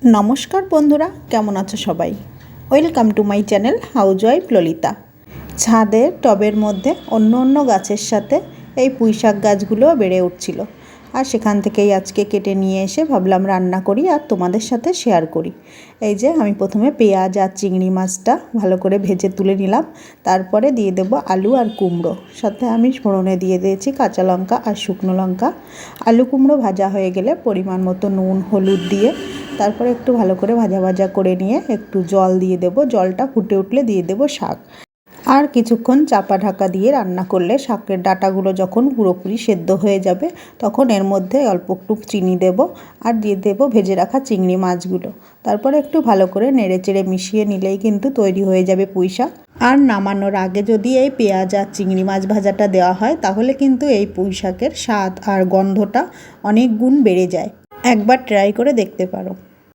নমস্কার বন্ধুরা, কেমন আছো সবাই? Welcome to my channel housewife Lalita. ছাদের টবের মধ্যে অন্য অন্য গাছের সাথে এই পুঁইশাক গাছগুলোও বেড়ে উঠছিল, আর সেখান থেকেই আজকে কেটে নিয়ে এসে ভাবলাম রান্না করি আর তোমাদের সাথে শেয়ার করি। এই যে আমি প্রথমে পেঁয়াজ আর চিংড়ি মাছটা ভালো করে ভেজে তুলে নিলাম, তারপরে দিয়ে দেবো আলু আর কুমড়ো, সাথে আমি ফোড়নে দিয়ে দিয়েছি কাঁচা লঙ্কা আর শুকনো লঙ্কা। আলু কুমড়ো ভাজা হয়ে গেলে পরিমাণ মতো নুন হলুদ দিয়ে তারপরে একটু ভালো করে ভাজা ভাজা করে নিয়ে একটু জল দিয়ে দেবো। জলটা ফুটে উঠলে দিয়ে দেবো শাক, আর কিছুক্ষণ চাপা ঢাকা দিয়ে রান্না করলে শাকের ডাঁটাগুলো যখন পুরোপুরি সেদ্ধ হয়ে যাবে তখন এর মধ্যে অল্প একটু চিনি দেব আর দিয়ে দেবো ভেজে রাখা চিংড়ি মাছগুলো। তারপরে একটু ভালো করে নেড়ে চেড়ে মিশিয়ে নিলেই কিন্তু তৈরি হয়ে যাবে পুঁই শাক। আর নামানোর আগে যদি এই পেঁয়াজ আর চিংড়ি মাছ ভাজাটা দেওয়া হয় তাহলে কিন্তু এই পুঁই শাকের স্বাদ আর গন্ধটা অনেক গুণ বেড়ে যায়। একবার ট্রাই করে দেখতে পারো।